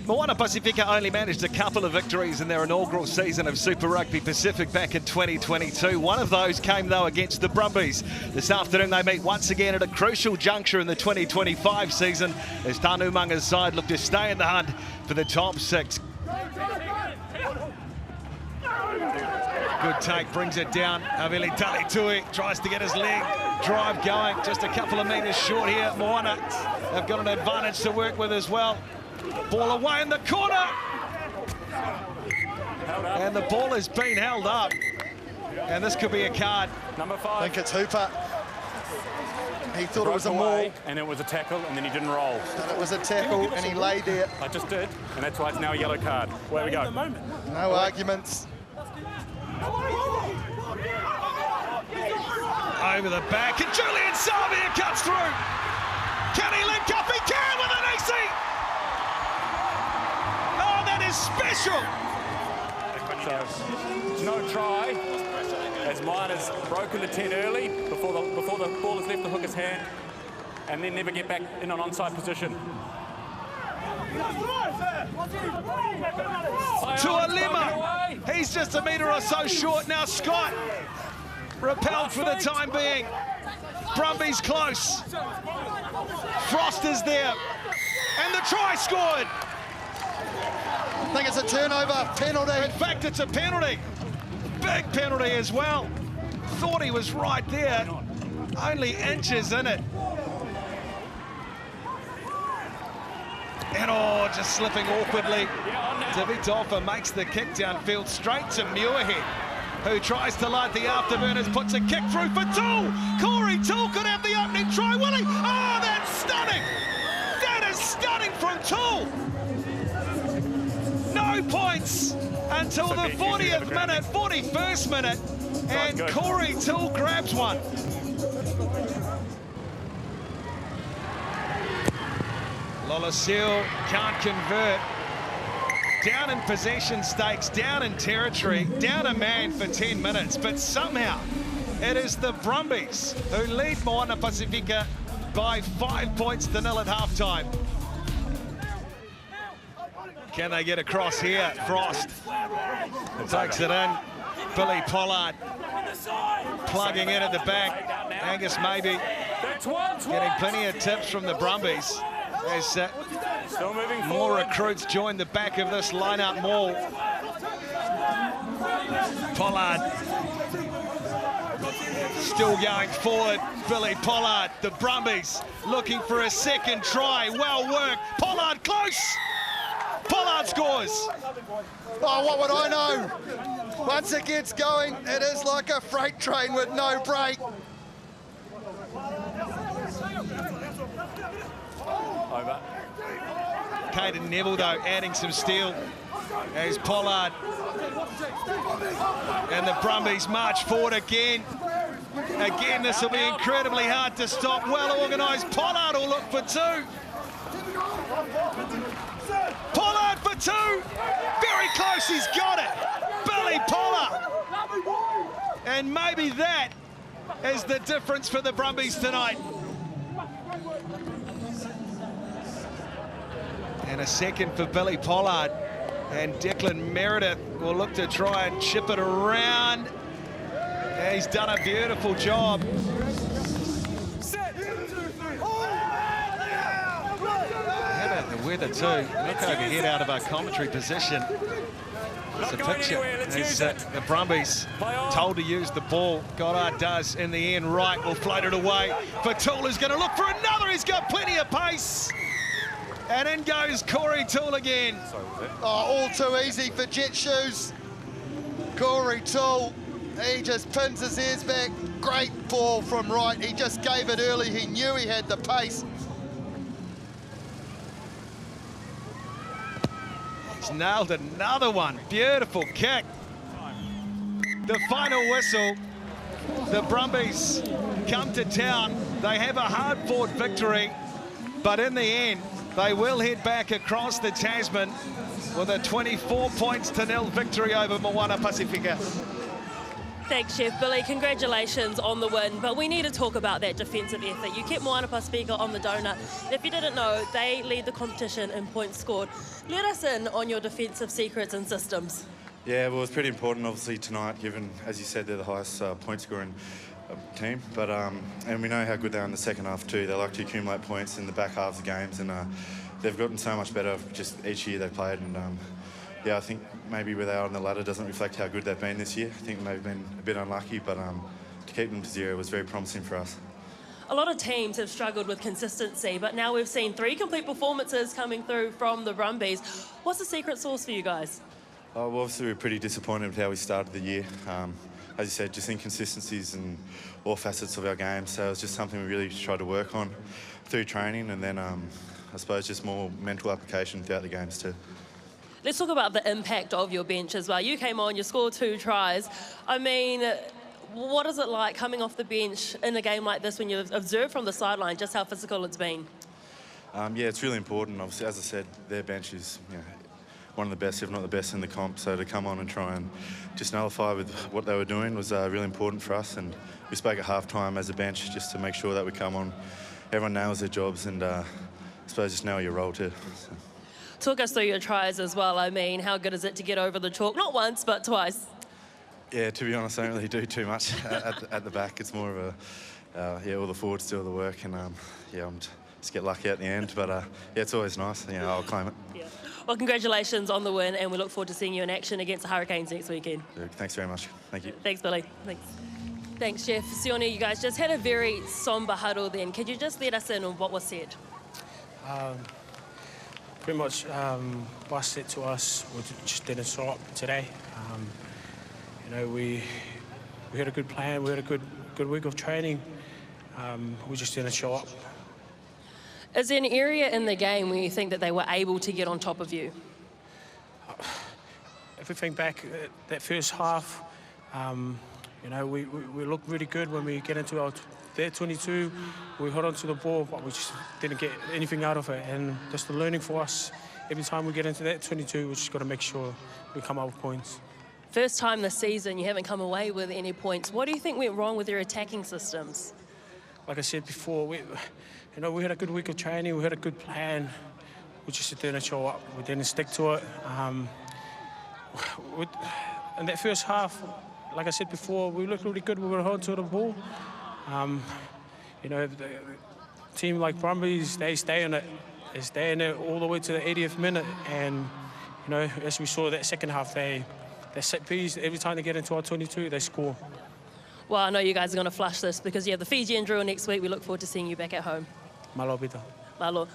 Moana Pasifika only managed a couple of victories in their inaugural season of Super Rugby Pacific back in 2022. One of those came, though, against the Brumbies. This afternoon they meet once again at a crucial juncture in the 2025 season as Tanumanga's side look to stay in the hunt for the top six. Good take, brings it down. Havili Talitui tries to get his leg drive going. Just a couple of metres short here. Moana have got an advantage to work with as well. Ball away in the corner. And the ball has been held up. And this could be a card. Number 5. I think it's Hooper. He thought it was a maul. And it was a tackle, and then he didn't roll. And it was a tackle, and he lay there. I just did, and that's why it's now a yellow card. Where we go? No arguments. Over the back, and Julian Savia cuts through. Can he link up? He can with an AC. Oh, that is special. So, no try, as Moana's broken the 10 early, before the ball has left the hooker's hand, and then never get back in an onside position. To Alima. He's just a metre or so short now. Scott repelled for the time being. Brumbies close. Frost is there. And the try scored. I think it's a turnover, penalty. In fact, it's a penalty. Big penalty as well. Thought he was right there. Only inches in it. And oh, just slipping awkwardly. Tavitofa makes the kick downfield straight to Muirhead, who tries to light the afterburners, puts a kick through for Toole. Corey Toole could have the opening try, will he? Oh, that's stunning! That is stunning from Toole! No points until the 40th minute, 41st minute, and Corey Toole grabs one. Lolasil can't convert. Down in possession stakes, down in territory, down a man for 10 minutes, but somehow it is the Brumbies who lead Moana Pasifika by 5 points to 0 at halftime. Can they get across here? Frost takes it in. Billy Pollard plugging in at the back. Angus maybe getting plenty of tips from the Brumbies as more recruits join the back of this line-up maul. Pollard still going forward. Billy Pollard, the Brumbies looking for a second try. Well worked. Pollard close. Pollard scores. Oh, what would I know? Once it gets going, it is like a freight train with no brake. Over. Caden Neville, though, adding some steel as Pollard and the Brumbies march forward again. Again, this will be incredibly hard to stop. Well organised. Pollard will look for 2. Pollard for 2. Very close. He's got it. Billy Pollard. And maybe that is the difference for the Brumbies tonight. And a second for Billy Pollard. And Declan Meredith will look to try and chip it around. And he's done a beautiful job. How about the weather too? Look overhead out of our commentary position. It's a picture as the Brumbies told to use the ball. Goddard does in the end right. Will float it away for Toole, who's going to look for another. He's got plenty of pace. And in goes Corey Toole again. Oh, all too easy for Jet Shoes. Corey Toole, he just pins his ears back. Great ball from right. He just gave it early. He knew he had the pace. He's nailed another one. Beautiful kick. The final whistle. The Brumbies come to town. They have a hard-fought victory, but in the end, they will head back across the Tasman with a 24 points to 0 victory over Moana Pasifika. Thanks, Chef Billy. Congratulations on the win, but we need to talk about that defensive effort. You kept Moana Pasifika on the donut. If you didn't know, they lead the competition in points scored. Let us in on your defensive secrets and systems. Yeah, well, it's pretty important, obviously, tonight, given, as you said, they're the highest point scoring team. But and we know how good they are in the second half too. They like to accumulate points in the back halves of games, and they've gotten so much better just each year they've played. And yeah, I think maybe where they are on the ladder doesn't reflect how good they've been this year. I think they've been a bit unlucky, but to keep them to 0 was very promising for us. A lot of teams have struggled with consistency, but now we've seen 3 complete performances coming through from the Brumbies. What's the secret sauce for you guys? Well, obviously we're pretty disappointed with how we started the year. As you said, just inconsistencies in all facets of our game. So it's just something we really tried to work on through training, and then I suppose just more mental application throughout the games too. Let's talk about the impact of your bench as well. You came on, you scored 2 tries. I mean, what is it like coming off the bench in a game like this when you've observed from the sideline just how physical it's been? Yeah, it's really important. Obviously, as I said, their bench is one of the best, if not the best in the comp. So to come on and try and just nullify with what they were doing was really important for us. And we spoke at halftime as a bench just to make sure that we come on, everyone nails their jobs, and I suppose just nail your role too. So. Talk us through your tries as well. I mean, how good is it to get over the chalk? Not once, but twice. Yeah, to be honest, I don't really do too much at the back. It's more of a, all the forwards do all the work, and yeah, I'm just get lucky at the end. But yeah, it's always nice. I'll claim it. Yeah. Well, congratulations on the win, and we look forward to seeing you in action against the Hurricanes next weekend. Thanks very much. Thank you. Thanks, Billy. Thanks. Thanks, Jeff. Sione, you guys just had a very somber huddle then. Could you just let us in on what was said? Pretty much, boss said to us, we just didn't show up today. We had a good plan, we had a good week of training. We just didn't show up. Is there an area in the game where you think that they were able to get on top of you? If we think back, that first half, we looked really good when we get into their 22. We hold on to the ball, but we just didn't get anything out of it. And that's the learning for us. Every time we get into that 22, we just got to make sure we come out with points. First time this season, you haven't come away with any points. What do you think went wrong with your attacking systems? Like I said before, we had a good week of training, we had a good plan. We just didn't show up, we didn't stick to it. In that first half, like I said before, we looked really good, we were holding to the ball. The team like Brumbies, they stay in it. They stay in it all the way to the 80th minute. And, as we saw that second half, they set piece. Every time they get into our 22, they score. Well, I know you guys are going to flush this because you have the Fijian drill next week. We look forward to seeing you back at home. Malo Bita. Malo.